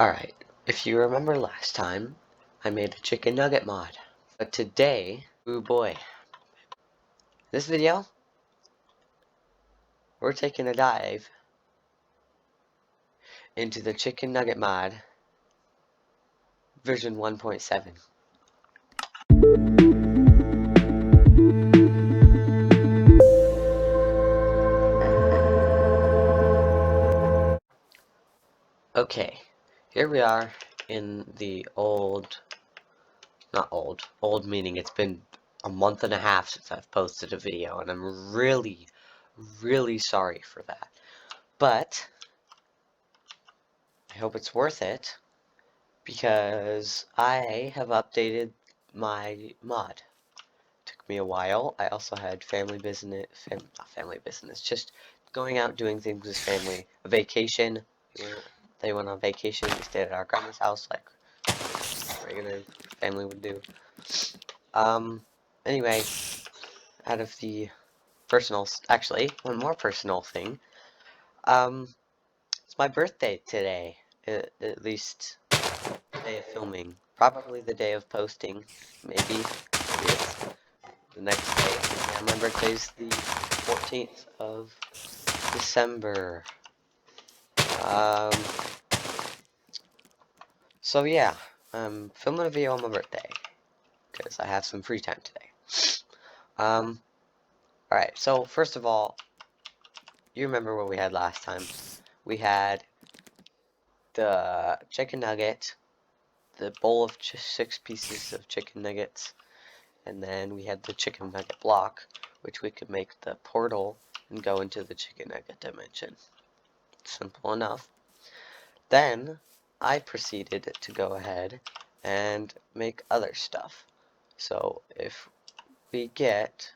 Alright, if you remember last time, I made a chicken nugget mod. But today, ooh boy, this video, we're taking a dive into the chicken nugget mod version 1.7. Okay, here we are in the old meaning it's been a month and a half since I've posted a video, and I'm really sorry for that. But I hope it's worth it, because I have updated my mod. Took me a while. I also had not family business, just going out doing things with family. A vacation. They went on vacation. We stayed at our grandma's house like regular family would do. Anyway, out of the actually, one more personal thing. It's my birthday today. At least the day of filming. Probably the day of posting. Maybe it's the next day. Yeah, my birthday's the 14th of December. So yeah, I'm filming a video on my birthday, because I have some free time today. Alright, so first of all, you remember what we had last time. We had the chicken nugget, the bowl of 6 pieces of chicken nuggets, and then we had the chicken nugget block, which we could make the portal and go into the chicken nugget dimension. Simple enough. Then I proceeded to go ahead and make other stuff. So if we get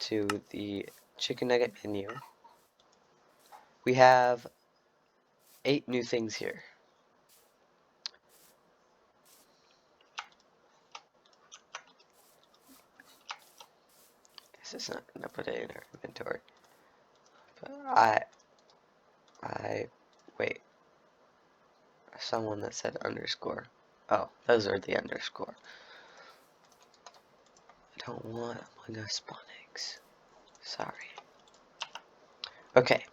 to the chicken nugget menu, we have 8 new things here. This is not going to put it in our inventory. But wait. Someone that said underscore. Oh, those are the underscore. I don't want Among Us Phonics. Sorry. Okay.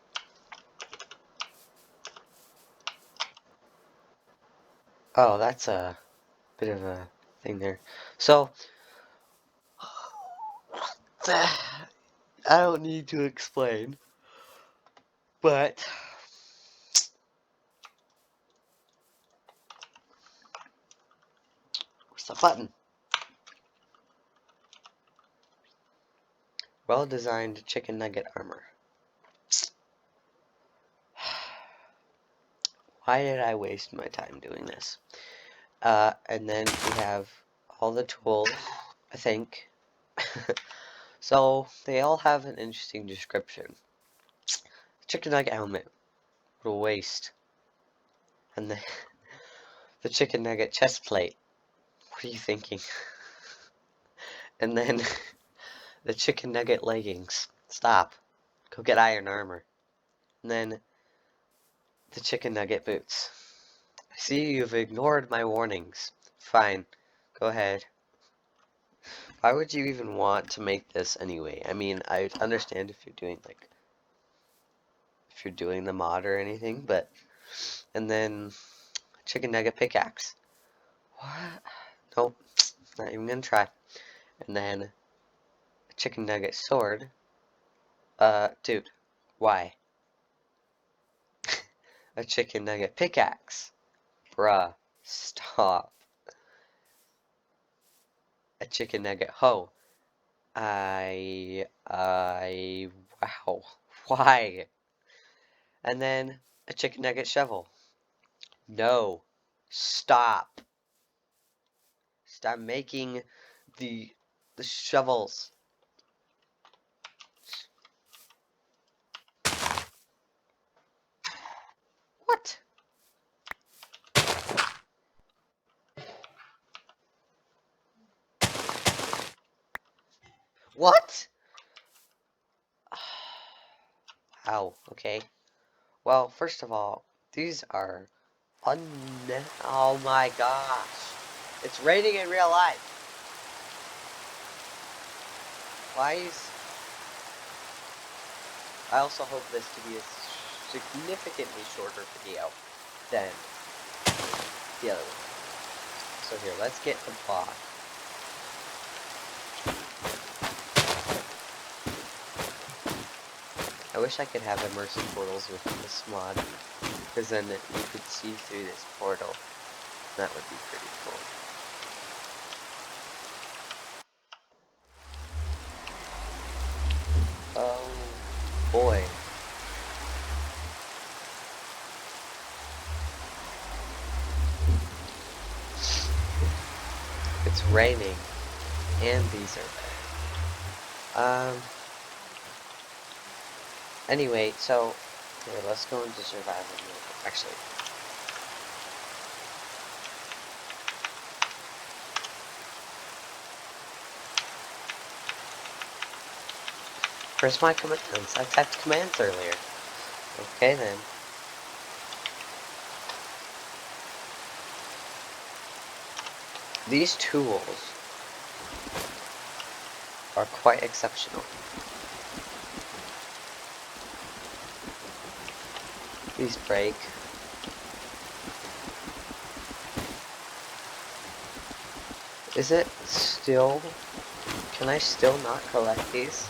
Oh, that's a bit of a thing there. So, I don't need to explain, but where's the button? Well-designed chicken nugget armor. Why did I waste my time doing this? And then we have all the tools, I think. So, they all have an interesting description. Chicken nugget helmet. What a waste. And the chicken nugget chest plate. What are you thinking? And then the chicken nugget leggings. Stop. Go get iron armor. And then the chicken nugget boots. I see you've ignored my warnings. Fine. Go ahead. Why would you even want to make this anyway? I mean, I understand if you're doing the mod or anything, but... And then chicken nugget pickaxe. What? Nope. Not even gonna try. And then a chicken nugget sword. Dude. Why? A chicken nugget pickaxe. Bruh. Stop. A chicken nugget hoe. Wow. Why? And then a chicken nugget shovel. No. Stop. Stop making the shovels. What? What? Ow, okay. Well, first of all, these are Oh my gosh. It's raining in real life. Why is... I also hope this to be a significantly shorter video than the other one. So here, let's get the block. I wish I could have immersive portals with this mod, because then you could see through this portal. That would be pretty cool. Oh boy. It's raining, and these are bad. Anyway, so here, let's go into survival mode. Actually, where's my commands? I typed commands earlier. Okay then. These tools are quite exceptional. These break. Is it still... Can I still not collect these?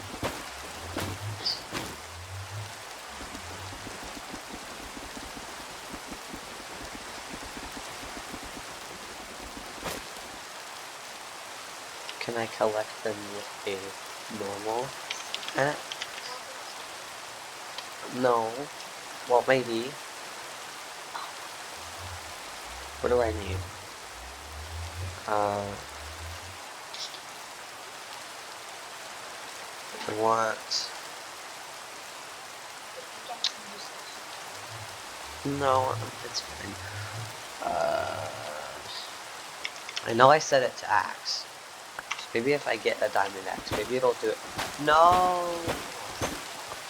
Can I collect them with a normal axe? No. Well, maybe. What do I need? I want... No, it's fine. I know I set it to axe. Maybe if I get a diamond axe, maybe it'll do it. No!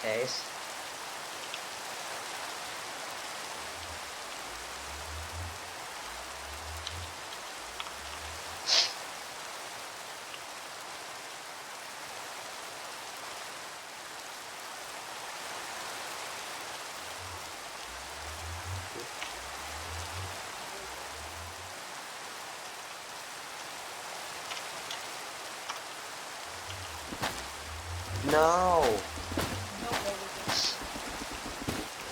Okay. No!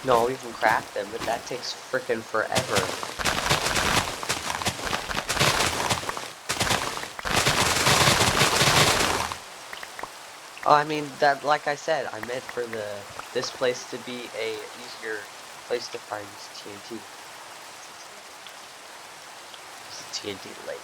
No, you can craft them, but that takes frickin' forever. Oh, I mean, that, like I said, I meant for this place to be a easier place to find TNT. It's a TNT lake.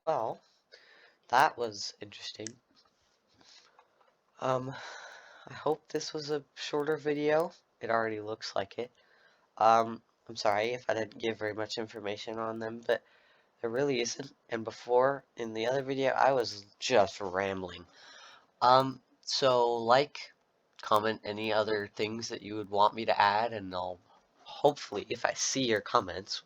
Well, that was interesting. I hope this was a shorter video. It already looks like it. I'm sorry if I didn't give very much information on them, but there really isn't. And before, in the other video, I was just rambling. So like, comment any other things that you would want me to add, and I'll hopefully, if I see your comments,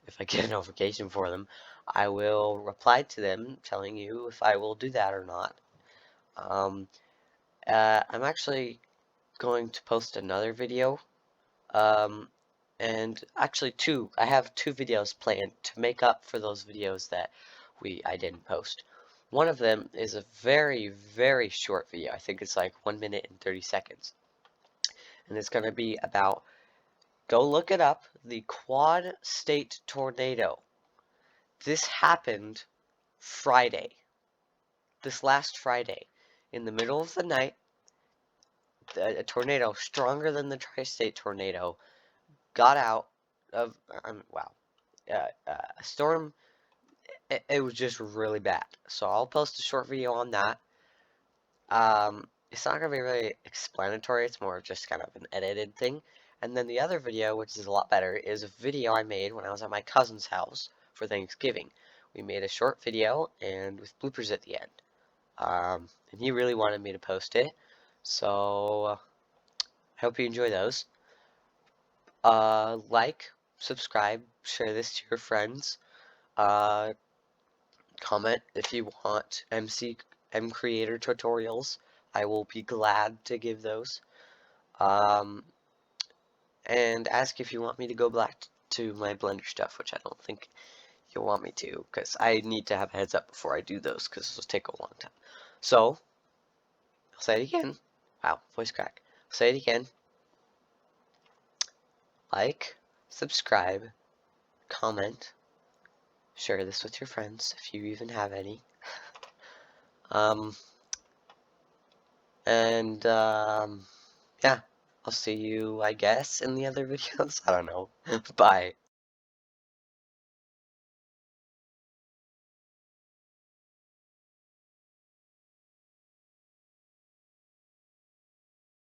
if I get a notification for them, I will reply to them telling you if I will do that or not. I'm actually going to post another video, um, and actually two. I have two videos planned to make up for those videos that I didn't post. One of them is a very, very short video. I think it's like 1 minute and 30 seconds. And it's going to be about, go look it up, the Quad State tornado. This happened Friday. This last Friday. In the middle of the night, a tornado stronger than the tri-state tornado got out of, wow, a storm. It was just really bad. So I'll post a short video on that. It's not going to be really explanatory. It's more just kind of an edited thing. And then the other video, which is a lot better, is a video I made when I was at my cousin's house for Thanksgiving. We made a short video and with bloopers at the end. And he really wanted me to post it. So I hope you enjoy those. Like, subscribe, share this to your friends. Comment if you want Mcreator tutorials. I will be glad to give those. And ask if you want me to go back to my Blender stuff, which I don't think you'll want me to, because I need to have a heads up before I do those, because this will take a long time. So, I'll say it again. Wow, voice crack. I'll say it again. Like, subscribe, comment, share this with your friends, if you even have any. Yeah, I'll see you, I guess, in the other videos. I don't know. Bye.